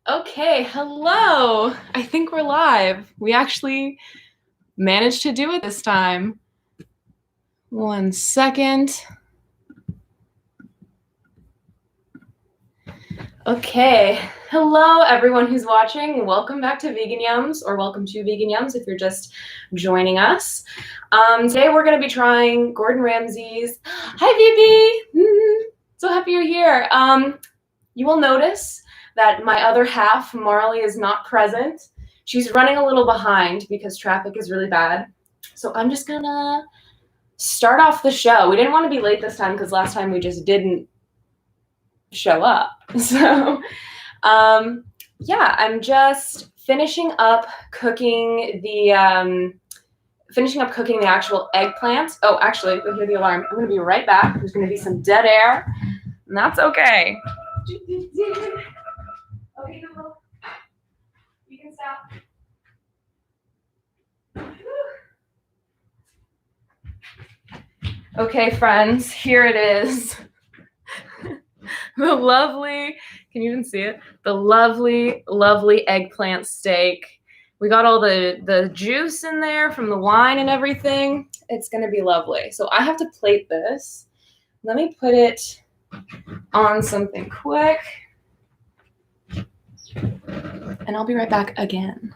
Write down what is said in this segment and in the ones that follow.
Okay, hello. I think we're live. We actually managed to do it this time. 1 second. Okay, hello everyone who's watching. Welcome back to Vegan Yums, or welcome to Vegan Yums if you're just joining us. Today we're going to be trying Gordon Ramsay's. Hi, Vivi. So happy you're here. You will notice that my other half, Marley, is not present. She's running a little behind because traffic is really bad. So I'm just gonna start off the show. We didn't want to be late this time because last time we just didn't show up. So yeah, I'm just finishing up cooking the actual eggplant. Oh, actually, you hear the alarm. I'm gonna be right back. There's gonna be some dead air, and that's okay. Okay, Google. You can stop. Okay, friends, here it is. The lovely, can you even see it? The lovely, lovely eggplant steak. We got all the juice in there from the wine and everything. It's gonna be lovely. So I have to plate this. Let me put it on something quick. And I'll be right back again.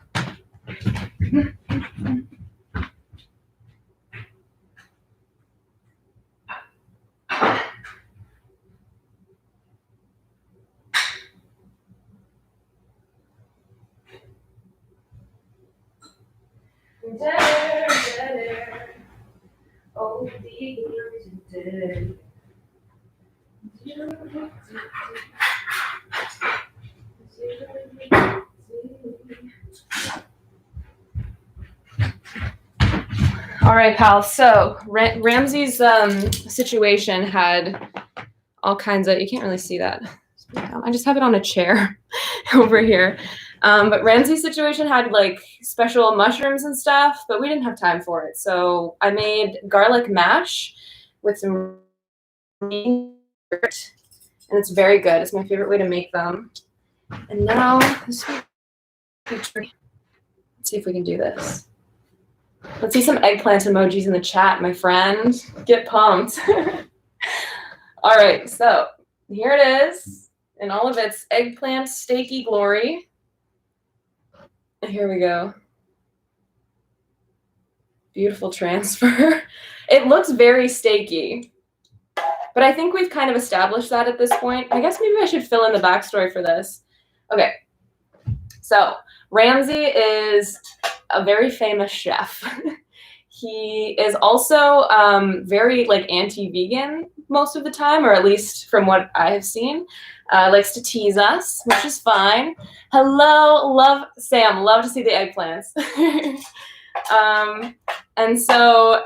Oh, the All right, pal. So Ramsay's situation had all kinds of, you can't really see that. I just have it on a chair over here. But Ramsay's situation had like special mushrooms and stuff, but we didn't have time for it. So I made garlic mash with some and it's very good. It's my favorite way to make them. And now, let's see if we can do this. Let's see some eggplant emojis in the chat, my friend. Get pumped. All right, so here it is in all of its eggplant steaky glory. Here we go. Beautiful transfer. It looks very steaky, but I think we've kind of established that at this point. I guess maybe I should fill in the backstory for this. Okay, so Ramsay is a very famous chef. He is also very like anti-vegan most of the time, or at least from what I have seen. Likes to tease us, which is fine. Hello, love Sam. Love to see the eggplants. And so,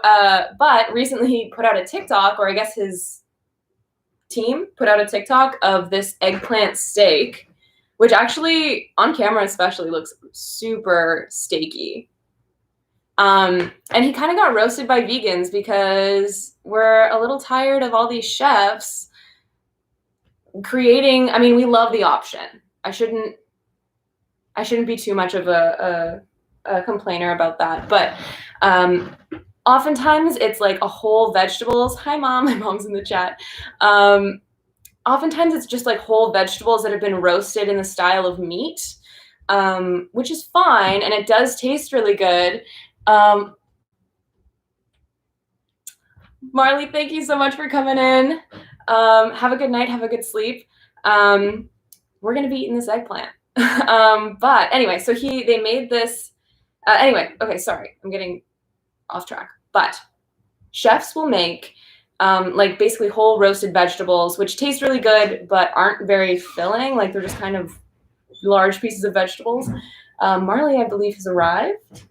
but recently he put out a TikTok, or I guess his team put out a TikTok of this eggplant steak, which actually on camera especially looks super steaky. And he kind of got roasted by vegans because we're a little tired of all these chefs creating, I mean, we love the option. I shouldn't be too much of a complainer about that, but oftentimes it's like a whole vegetables. Hi, Mom. My mom's in the chat. Oftentimes it's just like whole vegetables that have been roasted in the style of meat, which is fine, and it does taste really good. Marley, thank you so much for coming in. Have a good night. Have a good sleep. We're going to be eating this eggplant. But anyway, so they made this. Anyway, okay, sorry. I'm getting off track. But chefs will make like basically whole roasted vegetables, which taste really good, but aren't very filling. Like they're just kind of large pieces of vegetables. Marley, I believe, has arrived.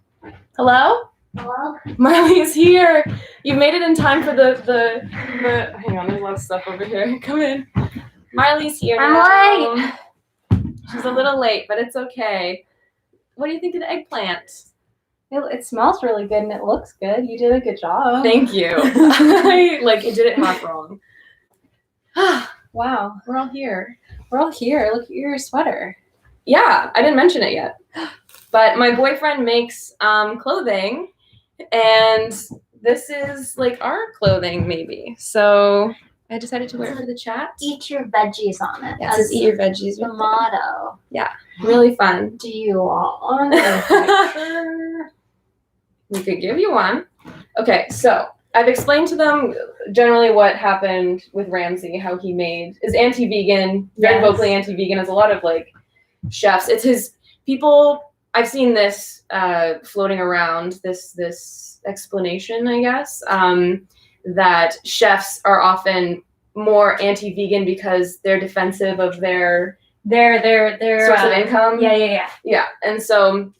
Hello? Hello? Marley is here. You made it in time for the hang on, there's a lot of stuff over here. Come in. Marley's here now. I'm late. She's a little late, but it's okay. What do you think of the eggplant? It smells really good and it looks good. You did a good job. Thank you. I did it half wrong. Wow, we're all here. We're all here. Look at your sweater. Yeah, I didn't mention it yet. But my boyfriend makes clothing, and this is like our clothing, maybe. So I decided to wear it for the chat. Eat your veggies on it. Yeah, it says eat your veggies. The motto. Yeah, really fun. Do you want a picture? We could give you one. Okay, so I've explained to them generally what happened with Ramsay, how he is anti-vegan, very vocally anti-vegan, has a lot of like chefs. It's his people. I've seen this floating around, this explanation, I guess, that chefs are often more anti-vegan because they're defensive of their source of income. Yeah. And so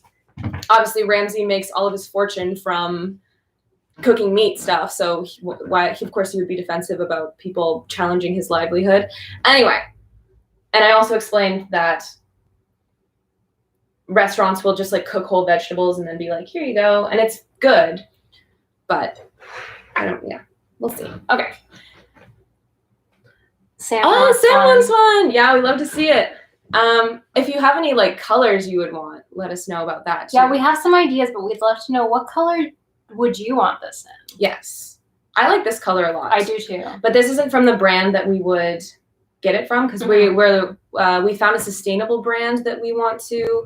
obviously Ramsay makes all of his fortune from cooking meat stuff. So of course he would be defensive about people challenging his livelihood. Anyway, and I also explained that restaurants will just like cook whole vegetables and then be like, here you go. And it's good, but we'll see. Okay. Sam wants one. Yeah, we love to see it. If you have any like colors you would want, let us know about that too. Yeah, we have some ideas, but we'd love to know what color would you want this in? Yes. I like this color a lot. I do too. But this isn't from the brand that we would get it from, because we found a sustainable brand that we want to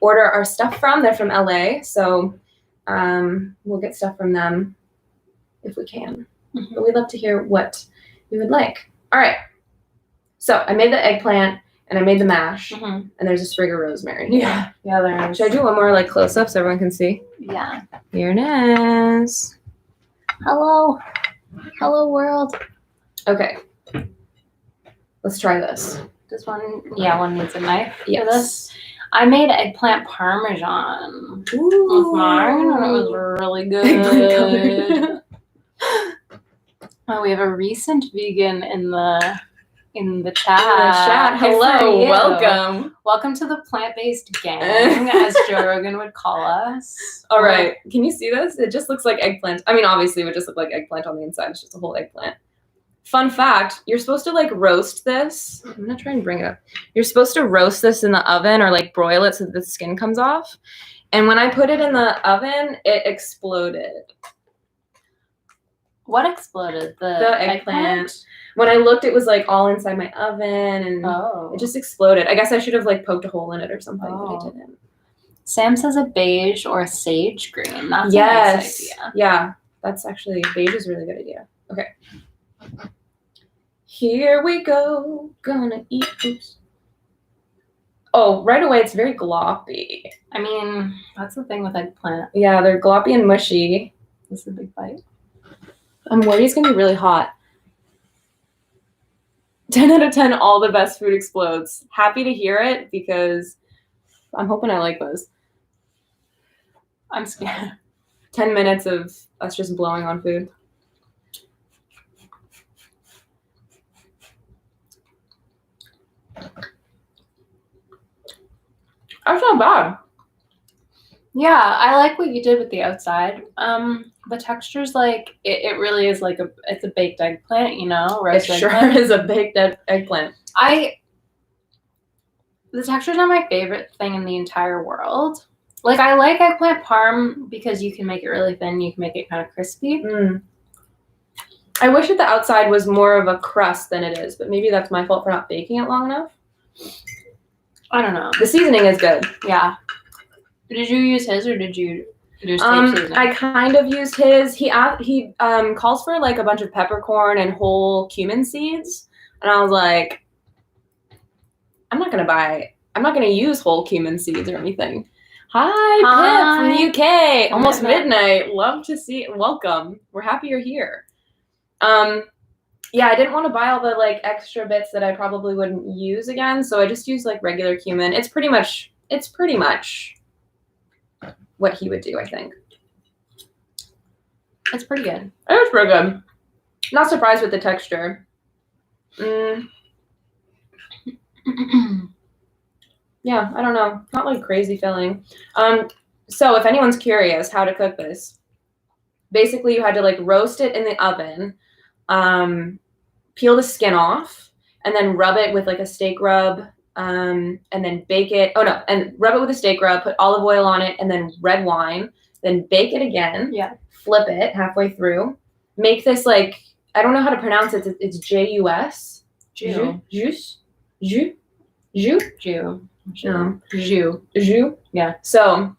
order our stuff from. They're from LA, so we'll get stuff from them if we can. But we'd love to hear what you would like. All right. So I made the eggplant and I made the mash, and there's a sprig of rosemary. Yeah, there is. Should I do one more like close up so everyone can see? Yeah. Here it is. Hello world. Okay. Let's try this. This one, one needs a knife for Yes. this. I made eggplant parmesan Ooh. with mine, and it was really good. Eggplant Oh, we have a recent vegan in the chat. In the chat. Hello, welcome. Welcome to the plant-based gang, as Joe Rogan would call us. All right. Can you see this? It just looks like eggplant. I mean, obviously, it would just look like eggplant on the inside. It's just a whole eggplant. Fun fact, you're supposed to like roast this. I'm going to try and bring it up. You're supposed to roast this in the oven or like broil it so that the skin comes off. And when I put it in the oven, it exploded. What exploded? The eggplant? When I looked, it was like all inside my oven and it just exploded. I guess I should have like poked a hole in it or something, but I didn't. Sam says a beige or a sage green. That's a nice idea. Yeah, that's actually, beige is a really good idea. Okay. Here we go. Gonna eat. Oops. Oh, right away, it's very gloppy. I mean, that's the thing with eggplant. Yeah, they're gloppy and mushy. This is a big bite. I'm worried it's gonna be really hot. 10 out of 10, all the best food explodes. Happy to hear it because I'm hoping I like this. I'm scared. 10 minutes of us just blowing on food. That's not bad. Yeah, I like what you did with the outside. The texture's like, it really is like it's a baked eggplant, you know? It sure is a baked eggplant. The texture's not my favorite thing in the entire world. Like, I like eggplant parm because you can make it really thin, you can make it kind of crispy. I wish that the outside was more of a crust than it is, but maybe that's my fault for not baking it long enough. I don't know. The seasoning is good. Yeah. Did you use his or did you do seasoning? I kind of used his. He calls for like a bunch of peppercorn and whole cumin seeds, and I was like, I'm not gonna use whole cumin seeds or anything. Hi, Pip from the UK. Almost midnight. Love to see. Welcome. We're happy you're here. Yeah, I didn't want to buy all the like extra bits that I probably wouldn't use again, so I just used like regular cumin. It's pretty much what he would do, I think. It's pretty good. It was pretty good. Not surprised with the texture. Yeah, I don't know. Not like crazy filling. So if anyone's curious how to cook this, basically you had to like roast it in the oven, peel the skin off, and then rub it with like a steak rub and then bake it. Oh no, and rub it with a steak rub, put olive oil on it, and then red wine. Then bake it again. Yeah. Flip it halfway through. Make this like, I don't know how to pronounce it. It's Jus. Jus. Jus. Jus. Jus. Jus. No. Jus. Jus. Yeah. So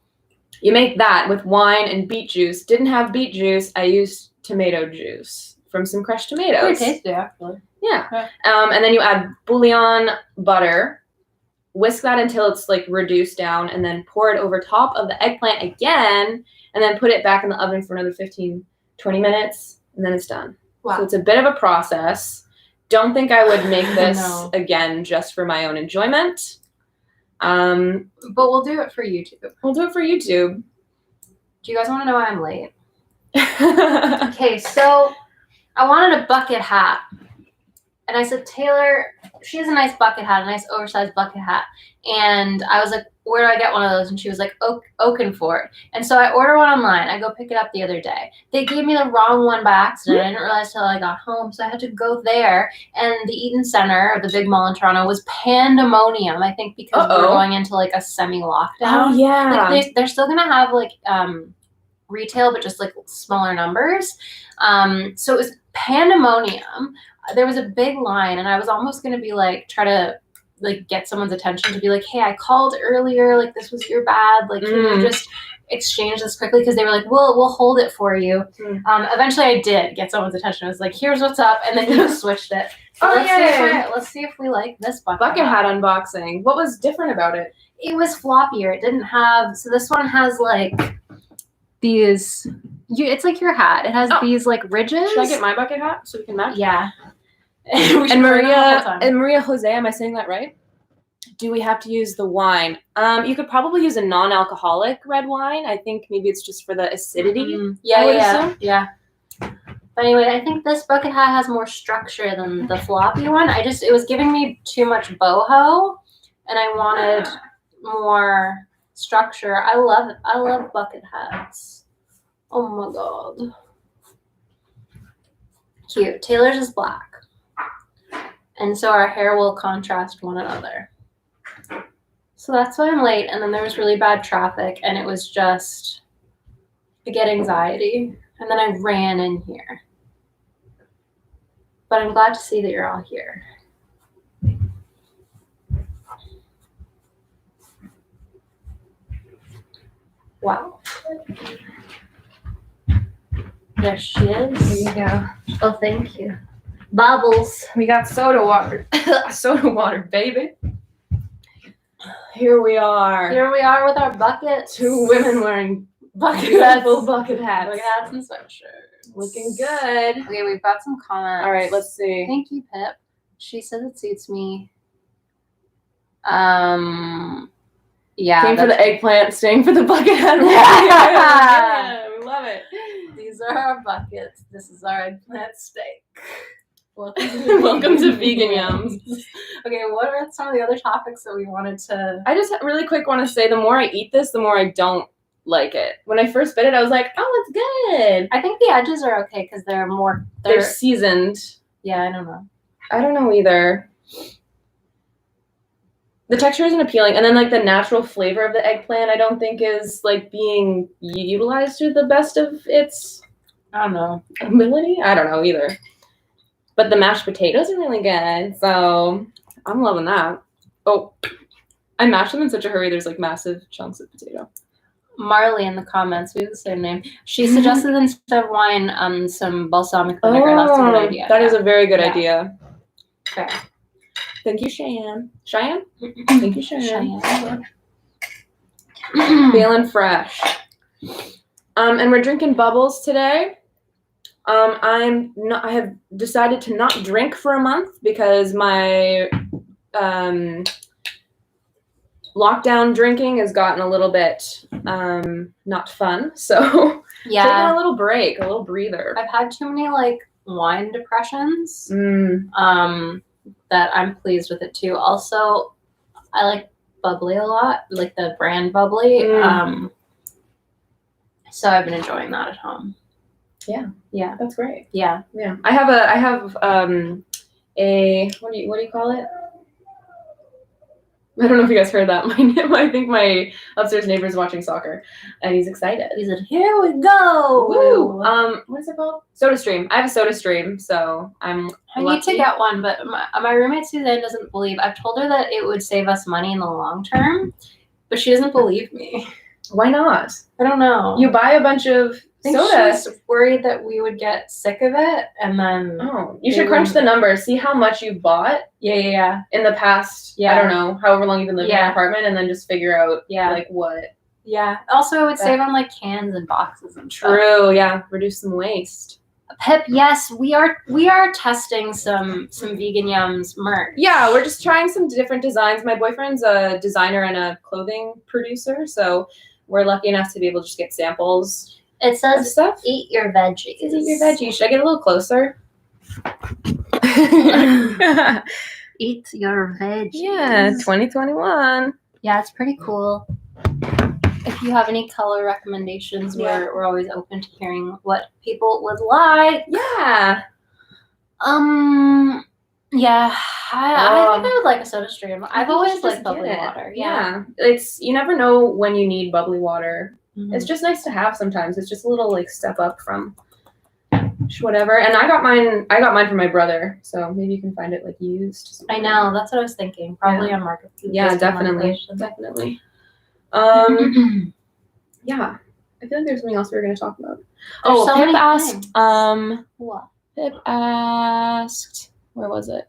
you make that with wine and beet juice. Didn't have beet juice. I used tomato juice from some crushed tomatoes. Pretty tasty, actually. Yeah. Yeah. And then you add bouillon butter. Whisk that until it's like reduced down, and then pour it over top of the eggplant again, and then put it back in the oven for another 15, 20 minutes, and then it's done. Wow. So it's a bit of a process. Don't think I would make this No. again just for my own enjoyment. But we'll do it for YouTube. We'll do it for YouTube. Do you guys want to know why I'm late? Okay, so I wanted a bucket hat. And I said, Taylor, she has a nice bucket hat, a nice oversized bucket hat. And I was like, where do I get one of those? And she was like, Oakenfort. And so I order one online. I go pick it up the other day. They gave me the wrong one by accident. I didn't realize till I got home. So I had to go there. And the Eaton Center, the big mall in Toronto, was pandemonium, I think, because we're going into like a semi-lockdown. Oh, yeah. Like they're still going to have like retail, but just like smaller numbers. So it was pandemonium. There was a big line, and I was almost going to be like, try to like get someone's attention to be like, hey, I called earlier, like this was your bad, like can you just exchange this quickly? Because they were like, we'll hold it for you. Eventually I did get someone's attention. I was like, here's what's up, and then you switched it. So let's see if we like this bucket hat unboxing. What was different about it? It was floppier. It didn't have, so this one has like these, it's like your hat. It has these like ridges. Should I get my bucket hat so we can match? Yeah. And Maria Jose, am I saying that right? Do we have to use the wine? You could probably use a non-alcoholic red wine. I think maybe it's just for the acidity. Yeah. But anyway, I think this bucket hat has more structure than the floppy one. It was giving me too much boho, and I wanted more structure. I love bucket hats. Oh my god. Cute. Taylor's is black. And so our hair will contrast one another. So that's why I'm late. And then there was really bad traffic, and it was just, I get anxiety. And then I ran in here. But I'm glad to see that you're all here. Wow. There she is. There you go. Oh, thank you. Bubbles. We got soda water. Soda water, baby. Here we are. Here we are with our buckets. Two women wearing beautiful bucket hats. Bucket hats and sweatshirts. Looking good. Okay, we've got some comments. All right, let's see. Thank you, Pip. She says it suits me. Yeah. Came for the eggplant, staying for the bucket hat. Yeah, we love it. These are our buckets. This is our eggplant steak. Welcome to Vegan Yums. Okay, what are some of the other topics that we wanted to... I just really quick want to say, the more I eat this, the more I don't like it. When I first bit it, I was like, oh, it's good. I think the edges are okay because they're seasoned. Yeah, I don't know. I don't know either. The texture isn't appealing, and then like the natural flavor of the eggplant, I don't think is like being utilized to the best of its, I don't know, ability. I don't know either. But the mashed potatoes are really good, so I'm loving that. Oh, I mashed them in such a hurry. There's like massive chunks of potato. Marley in the comments, we have the same name. She suggested instead of wine, some balsamic vinegar. That's a good idea. That is a very good idea. Fair. Thank you, Cheyenne. Cheyenne? Thank you, Cheyenne. Feeling fresh. And we're drinking bubbles today. I have decided to not drink for a month because my lockdown drinking has gotten a little bit not fun. So taking a little break, a little breather. I've had too many like wine depressions. That I'm pleased with it too. Also, I like bubbly a lot, like the brand bubbly. So I've been enjoying that at home. Yeah, That's great. Yeah. I have a what do you call it? I don't know if you guys heard that. I think my upstairs neighbor's watching soccer, and he's excited. He said, "Here we go!" Woo! What is it called? SodaStream. I have a SodaStream, so I need to get one, but my roommate Suzanne doesn't believe. I've told her that it would save us money in the long term, but she doesn't believe me. Why not? I don't know. You buy a bunch of soda. She was worried that we would get sick of it, and then you should crunch the numbers, see how much you've bought. Yeah. In the past, I don't know, however long you've been living in an apartment, and then just figure out like what. Yeah. Also, it would save on like cans and boxes and stuff. True. Yeah. Reduce some waste. Pip, yes, we are testing some Vegan Yums merch. Yeah, we're just trying some different designs. My boyfriend's a designer and a clothing producer, so we're lucky enough to be able to just get samples. It says, "Eat your veggies." Eat your veggies. Should I get a little closer? Eat your veggies. Yeah, 2021. Yeah, it's pretty cool. If you have any color recommendations, we're always open to hearing what people would like. Yeah. Yeah. I think I would like a SodaStream. I've always liked bubbly water. Yeah. You never know when you need bubbly water. Mm-hmm. It's just nice to have sometimes. It's just a little like step up from whatever. And I got mine from my brother, so maybe you can find it like used. I know, that's what I was thinking. Probably on Marketplace. Yeah, definitely. Yeah. I feel like there's something else we were going to talk about. Pip asked. What? Pip asked. Where was it?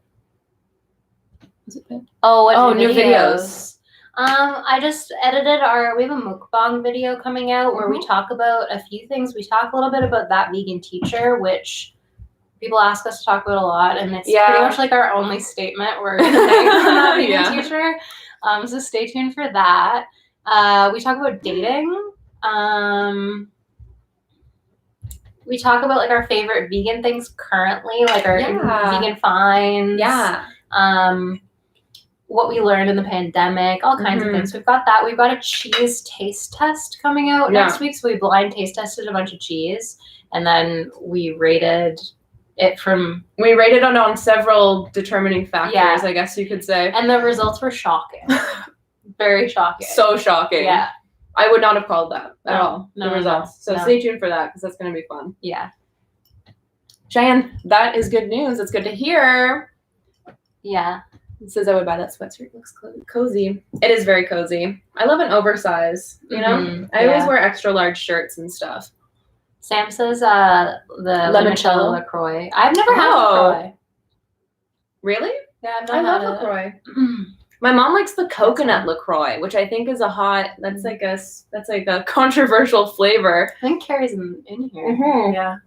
Was it Pip? New videos. I just edited we have a mukbang video coming out where we talk about a few things. We talk a little bit about That Vegan Teacher, which people ask us to talk about a lot, and it's pretty much like our only statement we're going to make on That Vegan Teacher. So stay tuned for that. We talk about dating. We talk about like our favorite vegan things currently, like our vegan finds. Yeah. What we learned in the pandemic, all kinds of things. We've got that. We've got a cheese taste test coming out next week. So we blind taste tested a bunch of cheese, and then we rated it on several determining factors, I guess you could say. And the results were shocking. Very shocking. So shocking. Yeah. I would not have called that at all, the results. So stay tuned for that, because that's going to be fun. Yeah. Cheyenne, that is good news. It's good to hear. Yeah. It says I would buy that sweatshirt. It looks cozy. It is very cozy. I love an oversize, you know? I always wear extra large shirts and stuff. Sam says the limoncello LaCroix. I've never had LaCroix. Really? Yeah, I've not had LaCroix. My mom likes the coconut LaCroix, which I think is that's like a controversial flavor. I think Carrie's in here. Mm-hmm. Yeah.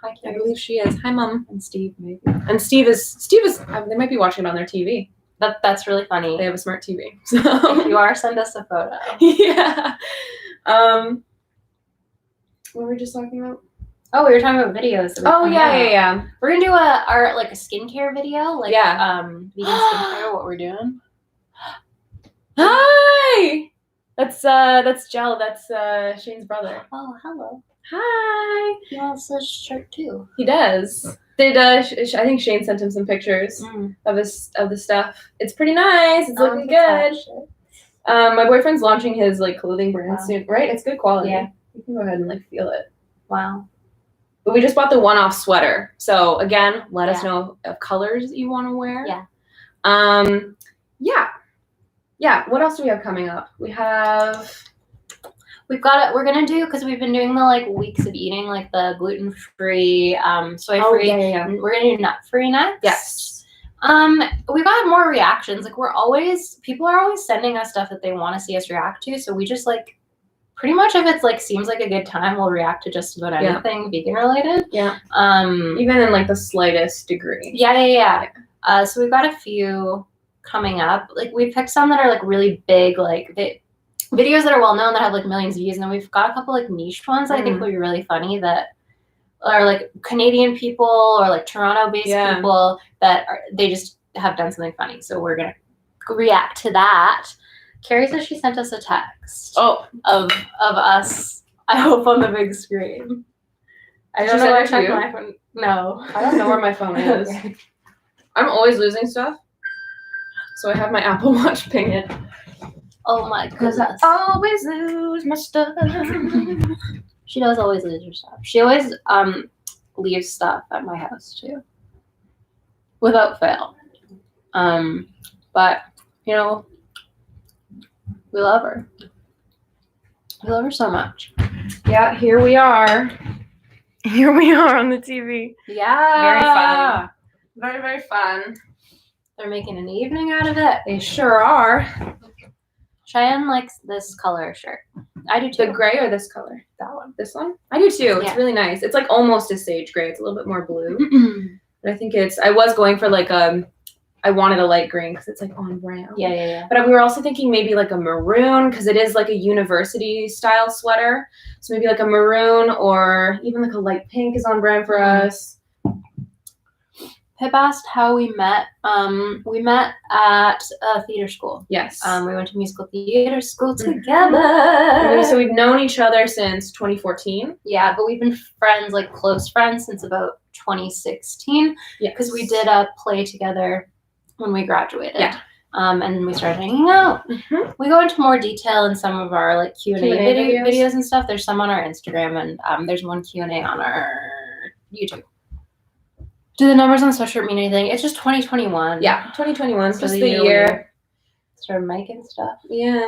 Hi, Carrie. I believe she is. Hi, Mom. And Steve, maybe. And Steve is, they might be watching it on their TV. That's really funny. They have a smart TV. So if you are, send us a photo. Yeah. What were we just talking about? Oh, we were talking about videos. Yeah. We're gonna do a skincare video, vegan skincare. What we're doing. Hi. That's Jell. That's Shane's brother. Oh, hello. Hi. He wants this shirt too. He does. I think Shane sent him some pictures of the stuff. It's pretty nice. It's looking good. My boyfriend's launching his clothing brand soon, right? It's good quality. Yeah. You can go ahead and feel it. Wow. But we just bought the one-off sweater. So again, let us know of colors that you want to wear. Yeah. Yeah. What else do we have coming up? We've got it. We're gonna do, because we've been doing the weeks of eating, the gluten-free, soy-free. We're gonna do nut-free next. Yes. We got more reactions. People are always sending us stuff that they want to see us react to. So we just pretty much if it's seems like a good time, we'll react to just about anything vegan related. Yeah. Even in the slightest degree. Yeah. So we've got a few coming up. We picked some that are really big, videos that are well known that have millions of views, and then we've got a couple niche ones that I think will be really funny that are Canadian people or Toronto based people that they just have done something funny. So we're gonna react to that. Carrie says she sent us a text of us. I hope on the big screen. I don't know where I checked my phone. No, I don't know where my phone is. Okay. I'm always losing stuff. So I have my Apple Watch pinged. Oh my Because I goodness. always lose my stuff. She does always lose her stuff. She always leaves stuff at my house too. Without fail. But you know, we love her. We love her so much. Yeah, here we are. Here we are on the TV. Yeah. Very fun. Very, very fun. They're making an evening out of it. They sure are. Cheyenne likes this color shirt. I do too. The gray or this color? That one. This one? I do too. Yeah. It's really nice. It's like almost a sage gray. It's a little bit more blue. But I think I was going for like I wanted a light green because it's like on brown. Yeah. But we were also thinking maybe like a maroon because it is like a university style sweater. So maybe like a maroon or even like a light pink is on brand for us. Pip asked how we met. We met at a theater school. Yes. We went to musical theater school together. So we've known each other since 2014. Yeah, but we've been friends, like close friends, since about 2016. Yeah. Because we did a play together when we graduated. Yeah. And we started hanging out. Mm-hmm. We go into more detail in some of our like Q&A videos and stuff. There's some on our Instagram and there's one Q&A on our YouTube. Do the numbers on the sweatshirt mean anything? It's just 2021. Yeah, 2021 is So just the the year. Started making stuff. Yeah.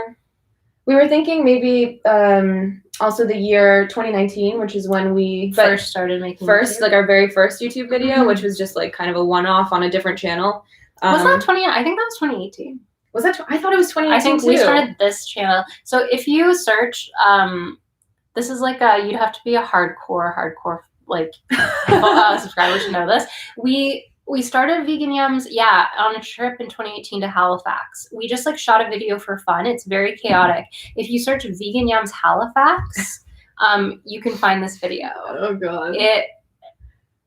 We were thinking maybe also the year 2019, which is when we First started making YouTube. like our very first YouTube video, which was just like kind of a one-off on a different channel. Was that 20? I think that was 2018. Was that? I thought it was 2018 I think too. we started this channel. So if you search, this is like you'd have to be a hardcore like subscriber to know this. We started Vegan Yums, on a trip in 2018 to Halifax. We just like shot a video for fun. It's very chaotic. If you search Vegan Yums Halifax, you can find this video. Oh god.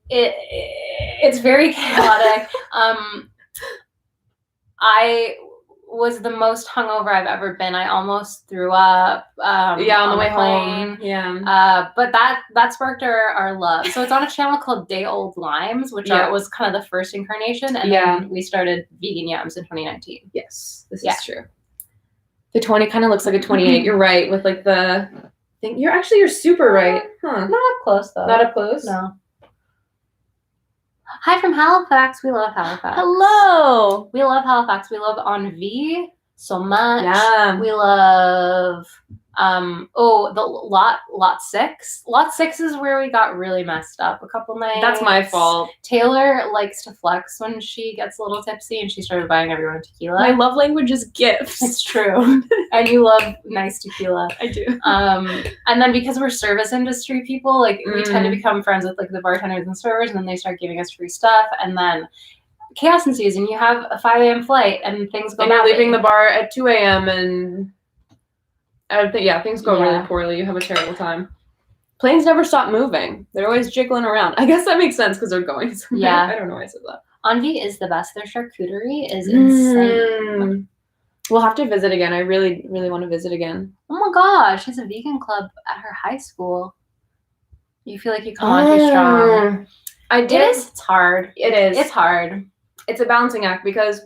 It's very chaotic. I was the most hungover I've ever been. I almost threw up. On the way home. Yeah. But that sparked our love. So it's on a channel called Day Old Limes, which was kind of the first incarnation, and then we started Vegan Yums in 2019. Yes, this is true. The 20 kind of looks like a 28. You're right with like the thing. You're super right. Huh? Not up close though. Not up close. No. Hi from Halifax. We love Halifax. Hello. We love Halifax. We love On V so much. Yeah. We love the lot 6. Lot 6 is where we got really messed up a couple nights. That's my fault. Taylor likes to flex when she gets a little tipsy, and she started buying everyone tequila. My love language is gifts. It's true. And you love nice tequila. I do. And then because we're service industry people, like we tend to become friends with like the bartenders and servers, and then they start giving us free stuff, and then chaos ensues, and you have a 5 a.m. flight, and things go. And you're leaving the bar at 2 a.m. and things go really poorly. You have a terrible time. Planes never stop moving. They're always jiggling around. I guess that makes sense because they're going somewhere. Yeah. I don't know why I said that. Envy is the best. Their charcuterie is insane. We'll have to visit again. I really, really want to visit again. Oh my gosh, there's a vegan club at her high school. You feel like you come on too strong. I did. It's hard. It is. It's hard. It's a balancing act because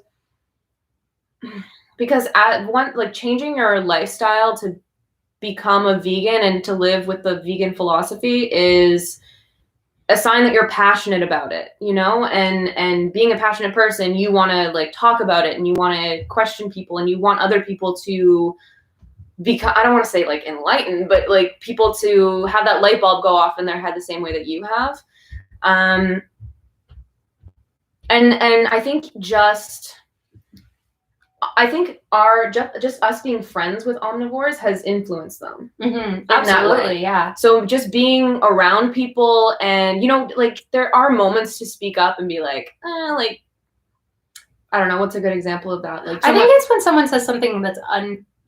at one, like changing your lifestyle to become a vegan and to live with the vegan philosophy is a sign that you're passionate about it, you know, and being a passionate person, you want to like talk about it and you want to question people and you want other people to become, I don't want to say like enlightened, but like people to have that light bulb go off in their head the same way that you have. And I think just us being friends with omnivores has influenced them. Absolutely, yeah. So just being around people and, you know, like there are moments to speak up and be like, I don't know, what's a good example of that? Like, I think it's when someone says something that's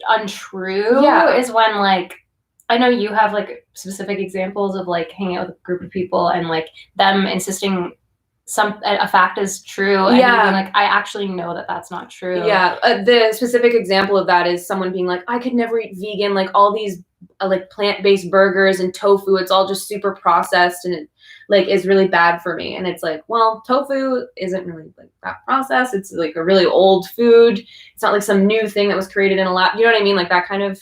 untrue. Yeah, is when like, I know you have like specific examples of like hanging out with a group of people and like them insisting a fact is true, and you being like, I actually know that that's not true. Yeah, the specific example of that is someone being like, I could never eat vegan, like all these like plant-based burgers and tofu. It's all just super processed and it like is really bad for me. And it's like, well, tofu isn't really like that processed. It's like a really old food. It's not like some new thing that was created in a lab. You know what I mean? Like that kind of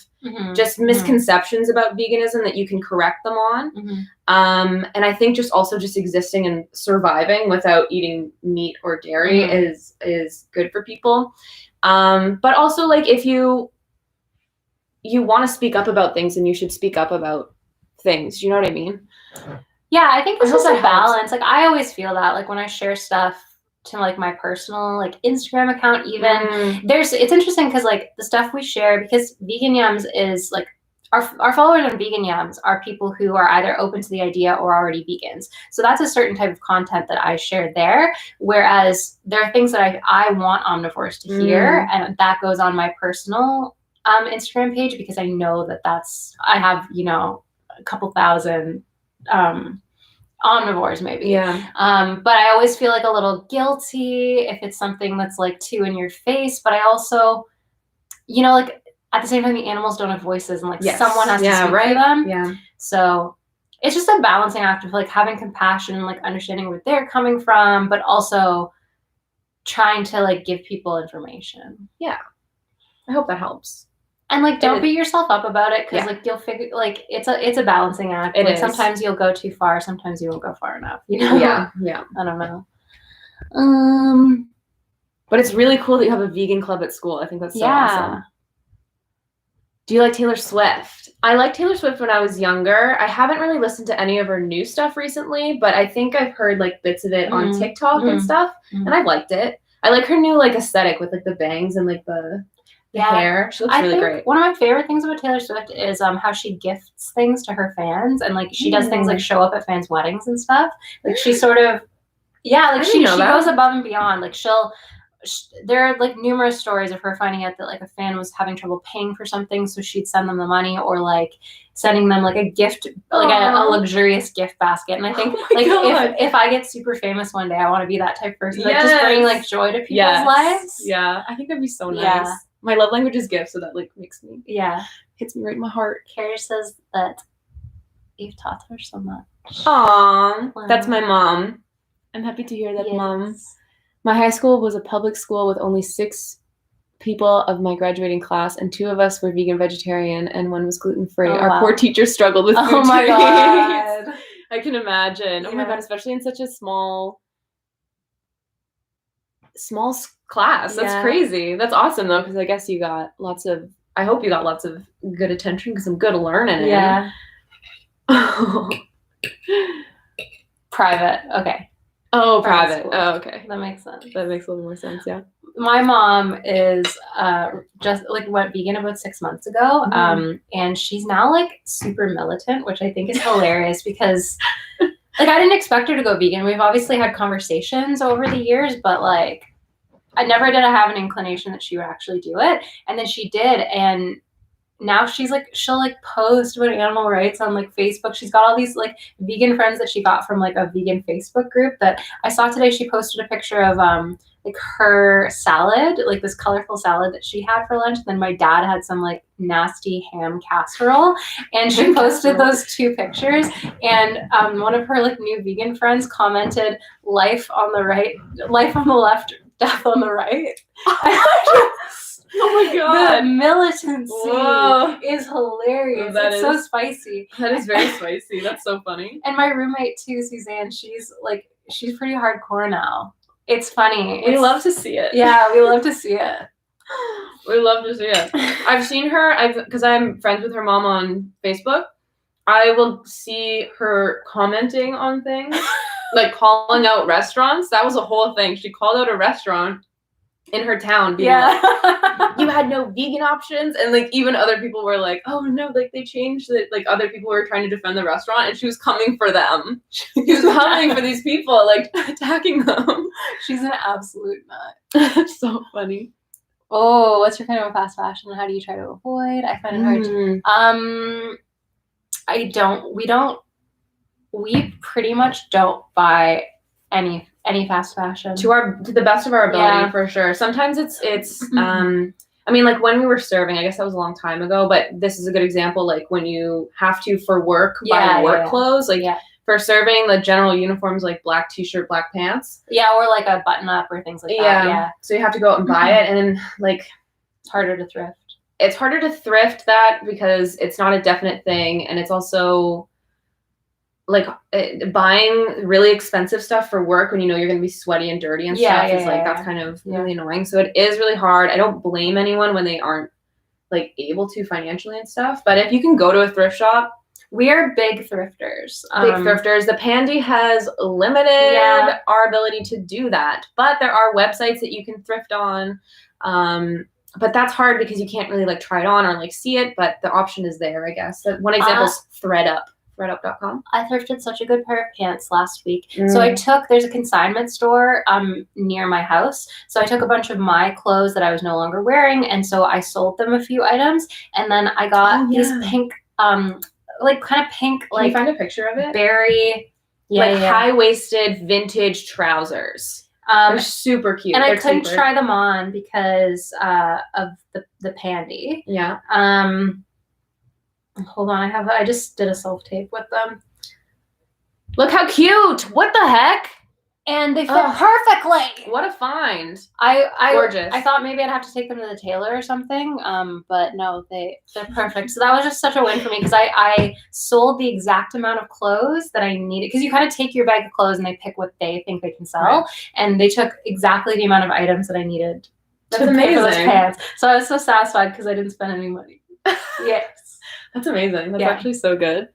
just misconceptions about veganism that you can correct them on. And I think just also just existing and surviving without eating meat or dairy is good for people. But also like if you want to speak up about things, and you should speak up about things. You know what I mean? Yeah, I think it's just a balance. Like I always feel that like when I share stuff to like my personal like Instagram account, even it's interesting because like the stuff we share, because Vegan Yums is like our followers on Vegan Yums are people who are either open to the idea or already vegans. So that's a certain type of content that I share there. Whereas there are things that I want omnivores to hear, and that goes on my personal Instagram page, because I know that I have, you know, a couple thousand omnivores maybe. But I always feel like a little guilty if it's something that's like too in your face. But I also, you know, like at the same time, the animals don't have voices, and like someone has to speak for them. So it's just a balancing act of like having compassion and like understanding where they're coming from, but also trying to like give people information. I hope that helps. And like, don't beat yourself up about it, because like you'll figure like it's a balancing act. Like sometimes you'll go too far, sometimes you won't go far enough. You know? I don't know. But it's really cool that you have a vegan club at school. I think that's so awesome. Do you like Taylor Swift? I liked Taylor Swift when I was younger. I haven't really listened to any of her new stuff recently, but I think I've heard like bits of it on TikTok and stuff, and I liked it. I like her new like aesthetic with like the bangs and like the hair. She looks really great. One of my favorite things about Taylor Swift is how she gifts things to her fans, and like she does things like show up at fans' weddings and stuff. Like she sort of she goes above and beyond. Like there are like numerous stories of her finding out that like a fan was having trouble paying for something, so she'd send them the money, or like sending them like a gift, like a luxurious gift basket. And I think if I get super famous one day, I want to be that type of person, like just bring like joy to people's lives. I think that'd be so nice. My love language is gift, so that like makes me hits me right in my heart. Carrie says that you've taught her so much. Aww, that's my mom. I'm happy to hear that, Mom. My high school was a public school with only 6 people of my graduating class, and 2 of us were vegan vegetarian, and 1 was gluten-free. Our poor teacher struggled with food my God. I can imagine. Oh my God, especially in such a small class. That's crazy. That's awesome though, because I guess you got I hope you got lots of good attention, because I'm good at learning. Private. Okay. Oh, private. Oh, okay. That makes sense. That makes a little more sense, yeah. My mom is just like went vegan about 6 months ago, and she's now like super militant, which I think is hilarious, because like I didn't expect her to go vegan. We've obviously had conversations over the years, but like I never did have an inclination that she would actually do it, and then she did, and now she'll like post about animal rights on like Facebook. She's got all these like vegan friends that she got from like a vegan Facebook group that I saw today. She posted a picture of like her salad, like this colorful salad that she had for lunch. Then my dad had some like nasty ham casserole, and she posted those 2 pictures. And one of her like new vegan friends commented, "Life on the right, life on the left, death on the right." Oh my God. The militancy is hilarious. It's so spicy. That is very spicy. That's so funny. And my roommate too, Suzanne, she's pretty hardcore now. It's funny. We love to see it. Yeah, we love to see it. We love to see it. I've seen her, because I'm friends with her mom on Facebook. I will see her commenting on things, like calling out restaurants. That was a whole thing. She called out a restaurant in her town, being like, you had no vegan options, and like even other people were like, oh no, like they changed it. Like other people were trying to defend the restaurant, and she was coming for them. She was coming for these people, like attacking them. She's an absolute nut. So funny. Oh, what's your kind of fast fashion? How do you try to avoid? I find it hard. We pretty much don't buy any fast fashion to the best of our ability, for sure. Sometimes it's I mean, like when we were serving, I guess that was a long time ago, but this is a good example. Like when you have to for work buy work clothes, like for serving, the general uniforms like black t-shirt, black pants. Yeah, or like a button up or things like that. Yeah. So you have to go out and buy it, and then like it's harder to thrift. It's harder to thrift that because it's not a definite thing, and it's also like buying really expensive stuff for work when you know you're going to be sweaty and dirty and stuff is like that's kind of really annoying. So it is really hard. I don't blame anyone when they aren't like able to financially and stuff, but if you can go to a thrift shop, we are big thrifters. The Pandy has limited our ability to do that, but there are websites that you can thrift on. But that's hard because you can't really like try it on or like see it, but the option is there, I guess. One example is thredup.com. I thrifted such a good pair of pants last week. So there's a consignment store near my house. So I took a bunch of my clothes that I was no longer wearing, and so I sold them a few items, and then I got these pink like kind of pink, like, can you find a picture of it? Berry, high-waisted vintage trousers. They're super cute. And I couldn't try them on because of the Pandy. Yeah. Hold on, I just did a self-tape with them. Look how cute! What the heck? And they fit perfectly. What a find! Gorgeous. I thought maybe I'd have to take them to the tailor or something. But no, they're perfect. So that was just such a win for me because I sold the exact amount of clothes that I needed. Because you kind of take your bag of clothes and they pick what they think they can sell, right. And they took exactly the amount of items that I needed. That's amazing. For those pants. So I was so satisfied because I didn't spend any money. Yes, that's amazing. That's actually so good.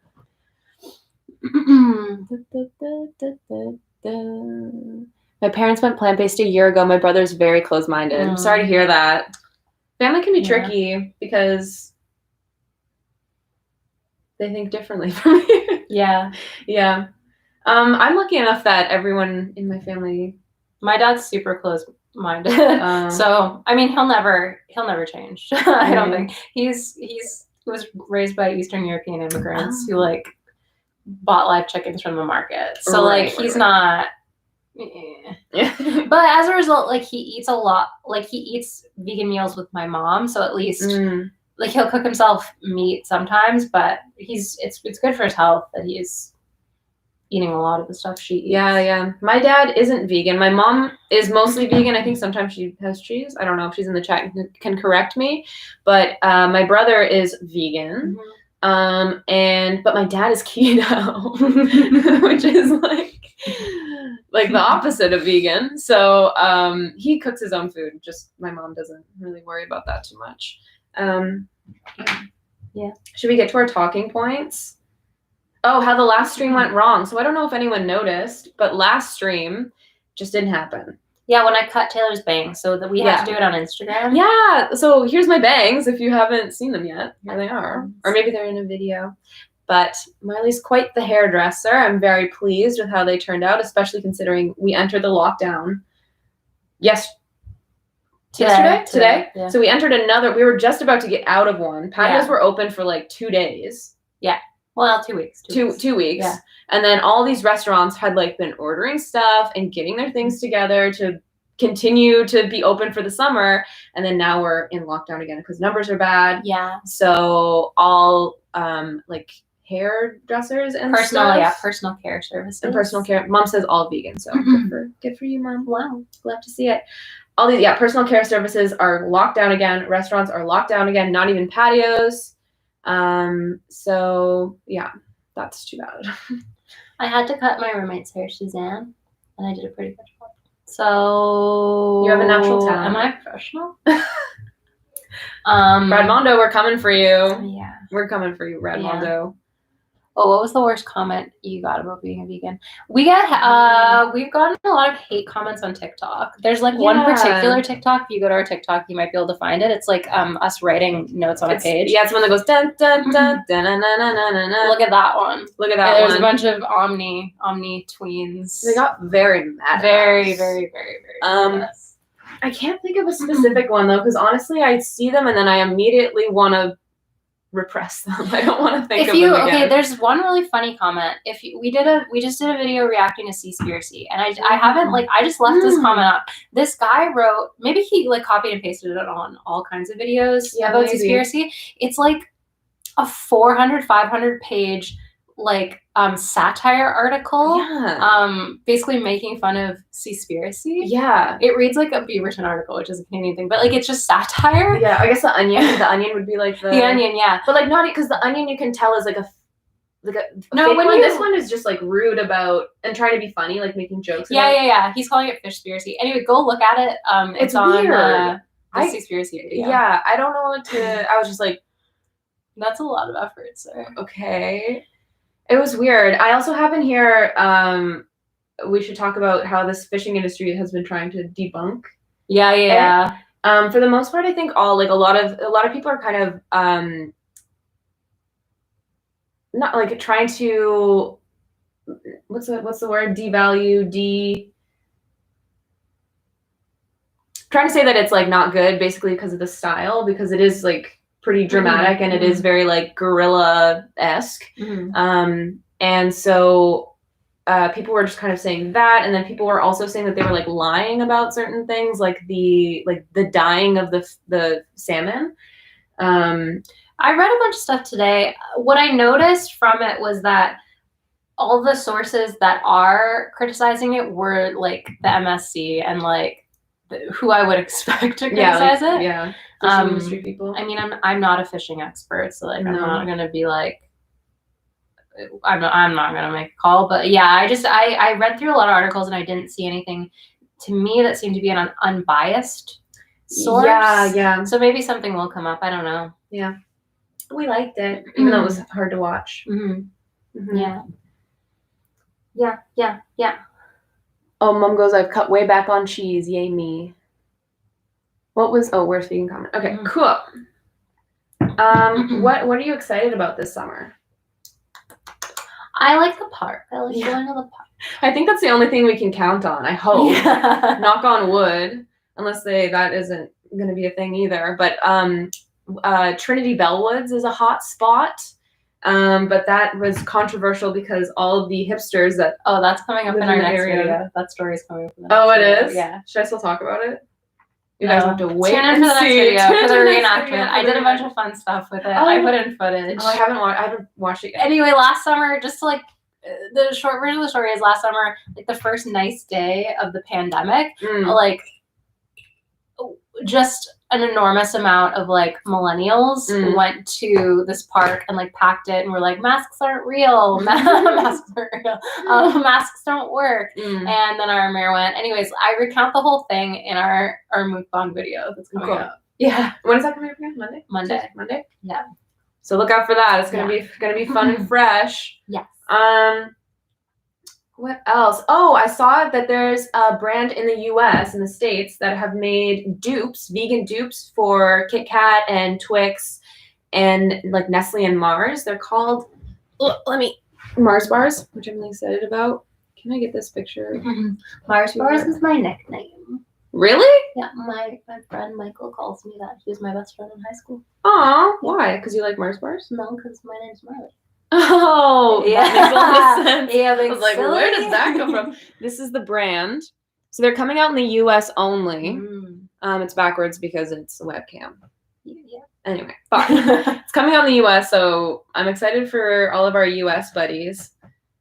My parents went plant-based a year ago. My brother's very close-minded. I'm sorry to hear that. Family can be tricky because they think differently from you. Yeah. I'm lucky enough that everyone in my family. My dad's super close-minded. So I mean, he'll never change. I don't think he was raised by Eastern European immigrants who like bought live chickens from the market. So he's not. But as a result, like he eats a lot. Like he eats vegan meals with my mom. So at least like he'll cook himself meat sometimes. But it's good for his health that he's eating a lot of the stuff she eats. Yeah. My dad isn't vegan. My mom is mostly vegan. I think sometimes she has cheese. I don't know if she's in the chat and can correct me. But my brother is vegan. But my dad is keto, which is like the opposite of vegan. So he cooks his own food. Just my mom doesn't really worry about that too much. Should we get to our talking points? Oh, how the last stream went wrong. So I don't know if anyone noticed, but last stream just didn't happen. Yeah, when I cut Taylor's bangs, so that we have to do it on Instagram. Yeah, so here's my bangs. If you haven't seen them yet, here they are. Or maybe they're in a video. But Miley's quite the hairdresser. I'm very pleased with how they turned out, especially considering we entered the lockdown. Today? Yeah. So we entered another. We were just about to get out of one. Patios were open for like 2 days. Yeah. Well, 2 weeks. 2 weeks. Yeah. And then all these restaurants had like been ordering stuff and getting their things together to continue to be open for the summer. And then now we're in lockdown again because numbers are bad. Yeah. So all like hairdressers and personal care services. And personal care. Mom says all vegan. So good for you, Mom. Wow. Love to see it. All these, personal care services are locked down again. Restaurants are locked down again. Not even patios. So yeah, that's too bad. I had to cut my roommate's hair, Suzanne, and I did a pretty good job. So you have a natural talent. Am I professional? Radmondo, we're coming for you. Yeah, we're coming for you, Radmondo. Oh, what was the worst comment you got about being a vegan? We've gotten a lot of hate comments on TikTok. There's like one particular TikTok. If you go to our TikTok, you might be able to find it. It's like us writing notes on a page. Yeah, it's one that goes dun dun dun dun dun dun dun dun. Look at that one. There's a bunch of Omni tweens. They got very mad. Very, very, very, very. I can't think of a specific one though, because honestly, I see them and then I immediately want to repress them. I don't want to think of them again. Okay, there's one really funny comment. We just did a video reacting to Seaspiracy, and I haven't I just left this comment up. This guy wrote, maybe he copied and pasted it on all kinds of videos about Seaspiracy. It's like a 400-500 page satire article, basically making fun of Seaspiracy. Yeah, it reads like a Beaverton article, which is a Canadian thing, but it's just satire. Yeah, I guess the Onion would be like the Onion, yeah, but not because the Onion you can tell is like a no. When this one is just rude about and trying to be funny, making jokes. Yeah. He's calling it Fishspiracy. Anyway, go look at it. It's on the Seaspiracy video. Yeah, I don't know what to. I was just like, that's a lot of effort, sir. Okay. It was weird. I also have in here, we should talk about how this fishing industry has been trying to debunk. Yeah. For the most part, I think a lot of people are kind of not trying to what's the word, devalue, trying to say that it's not good basically because of the style, because it is pretty dramatic and it is very guerrilla-esque. And so people were just kind of saying that, and then people were also saying that they were lying about certain things, the dying of the salmon. I read a bunch of stuff today. What I noticed from it was that all the sources that are criticizing it were the MSC and who I would expect to criticize it. Yeah. Fishing industry people. I mean, I'm not a fishing expert, so I'm not gonna be I'm not gonna make a call. But yeah, I read through a lot of articles and I didn't see anything to me that seemed to be an unbiased source. Yeah. So maybe something will come up. I don't know. Yeah. We liked it, even though it was hard to watch. Yeah. Oh, Mom goes, I've cut way back on cheese. Yay me. Where's vegan comment? Okay, cool. What are you excited about this summer? I like the park. I like going to the park. I think that's the only thing we can count on, I hope. Yeah. Knock on wood. Unless that isn't going to be a thing either. But Trinity Bellwoods is a hot spot. But that was controversial because all of the hipsters that that's coming up in our next video. That story's coming up in the next video. It is? Yeah. Should I still talk about it? You guys have to wait Tune in for the next video for the reenactment. I did a bunch of fun stuff with it. I put in footage. I haven't watched it yet. Anyway, last summer, just the short version of the story is last summer, the first nice day of the pandemic, just an enormous amount of millennials went to this park and packed it and were masks aren't real, masks don't work. And then our mayor went. Anyways, I recount the whole thing in our mukbang video that's coming up. Yeah. When is that coming up again? Monday? Yeah. So look out for that. It's gonna be fun and fresh. Yes. What else? Oh, I saw that there's a brand in the US, in the States, that have made vegan dupes for Kit Kat and Twix and Nestle and Mars. They're called, Mars bars, which I'm really excited about. Can I get this picture? Mars bars is my nickname. Really? Yeah, my friend Michael calls me that. He was my best friend in high school. Aw, why? Because you like Mars bars? No, because my name's Marley. Oh, yeah. That makes a lot of sense. Yeah, I was where does that come from? This is the brand. So they're coming out in the US only. It's backwards because it's a webcam. Yeah. Anyway, it's coming out in the US, so I'm excited for all of our US buddies.